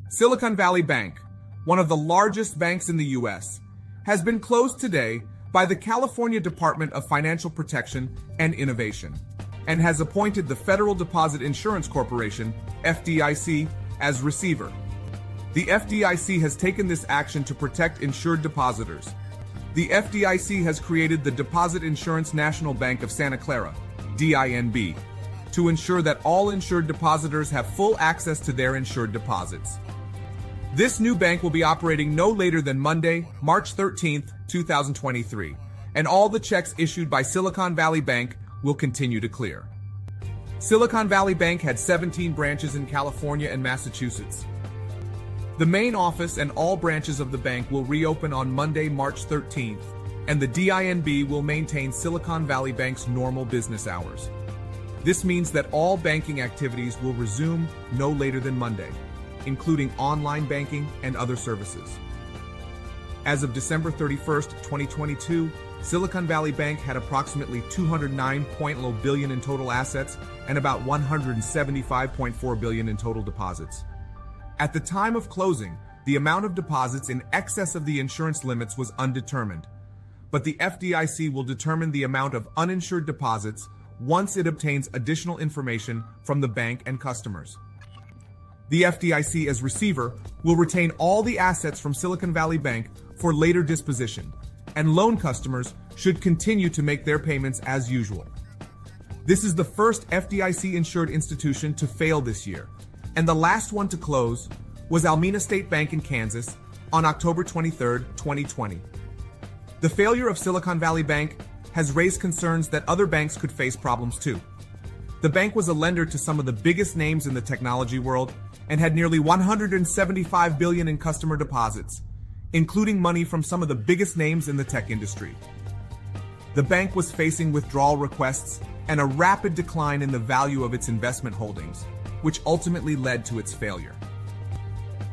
Silicon Valley Bank, one of the largest banks in the U.S., has been closed today by the California Department of Financial Protection and Innovation, and has appointed the Federal Deposit Insurance Corporation, FDIC, as receiver. The FDIC has taken this action to protect insured depositors. The FDIC has created the Deposit Insurance National Bank of Santa Clara, DINB, to ensure that all insured depositors have full access to their insured deposits. This new bank will be operating no later than Monday, March 13, 2023, and all the checks issued by Silicon Valley Bank will continue to clear. Silicon Valley Bank had 17 branches in California and Massachusetts. The main office and all branches of the bank will reopen on Monday, March 13th, and the DINB will maintain Silicon Valley Bank's normal business hours. This means that all banking activities will resume no later than Monday, including online banking and other services. As of December 31st, 2022, Silicon Valley Bank had approximately $209.0 billion in total assets and about $175.4 billion in total deposits. At the time of closing, the amount of deposits in excess of the insurance limits was undetermined, but the FDIC will determine the amount of uninsured deposits once it obtains additional information from the bank and customers. The FDIC, as receiver, will retain all the assets from Silicon Valley Bank for later disposition, and loan customers should continue to make their payments as usual. This is the first FDIC-insured institution to fail this year, and the last one to close was Almena State Bank in Kansas on October 23, 2020. The failure of Silicon Valley Bank has raised concerns that other banks could face problems too. The bank was a lender to some of the biggest names in the technology world and had nearly $175 billion in customer deposits, including money from some of the biggest names in the tech industry. The bank was facing withdrawal requests and a rapid decline in the value of its investment holdings, which ultimately led to its failure.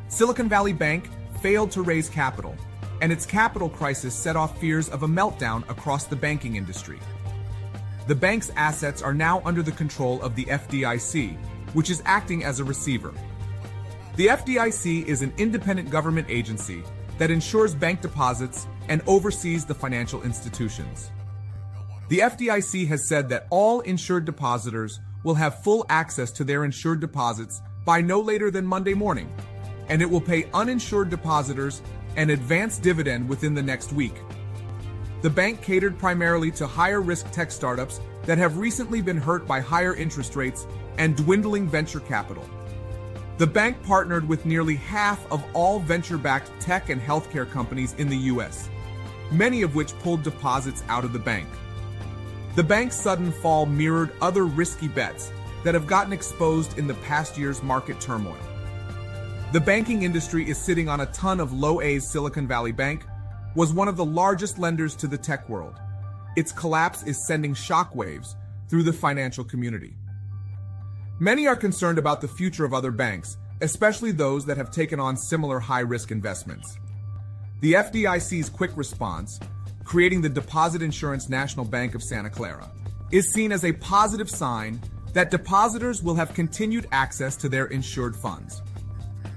Silicon Valley Bank failed to raise capital, and its capital crisis set off fears of a meltdown across the banking industry. The bank's assets are now under the control of the FDIC, which is acting as a receiver. The FDIC is an independent government agency that insures bank deposits and oversees the financial institutions. The FDIC has said that all insured depositors will have full access to their insured deposits by no later than Monday morning, and it will pay uninsured depositors an advance dividend within the next week. The bank catered primarily to higher-risk tech startups that have recently been hurt by higher interest rates and dwindling venture capital. The bank partnered with nearly half of all venture-backed tech and healthcare companies in the U.S., many of which pulled deposits out of the bank. The bank's sudden fall mirrored other risky bets that have gotten exposed in the past year's market turmoil. The banking industry is sitting on a ton of low-A's. Silicon Valley Bank was one of the largest lenders to the tech world. Its collapse is sending shockwaves through the financial community. Many are concerned about the future of other banks, especially those that have taken on similar high-risk investments. The FDIC's quick response, creating the Deposit Insurance National Bank of Santa Clara, is seen as a positive sign that depositors will have continued access to their insured funds.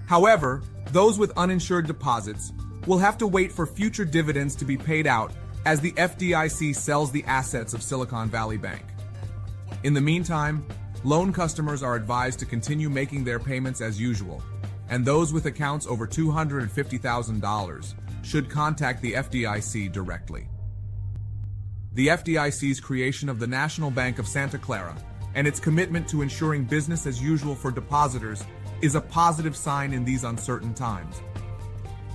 However, those with uninsured deposits will have to wait for future dividends to be paid out as the FDIC sells the assets of Silicon Valley Bank. In the meantime, loan customers are advised to continue making their payments as usual, and those with accounts over $250,000 should contact the FDIC directly. The FDIC's creation of the National Bank of Santa Clara and its commitment to ensuring business as usual for depositors is a positive sign in these uncertain times.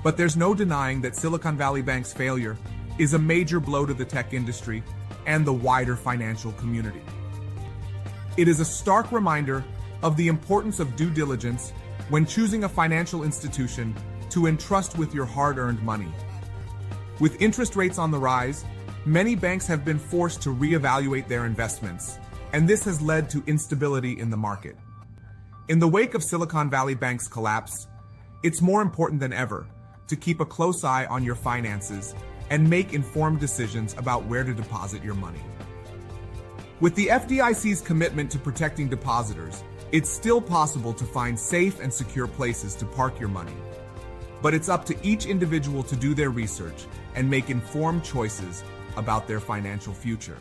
But there's no denying that Silicon Valley Bank's failure is a major blow to the tech industry and the wider financial community. It is a stark reminder of the importance of due diligence when choosing a financial institution to entrust with your hard-earned money. With interest rates on the rise, many banks have been forced to reevaluate their investments, and this has led to instability in the market. In the wake of Silicon Valley Bank's collapse, it's more important than ever to keep a close eye on your finances and make informed decisions about where to deposit your money. With the FDIC's commitment to protecting depositors It's still possible to find safe and secure places to park your money. But it's up to each individual to do their research and make informed choices about their financial future.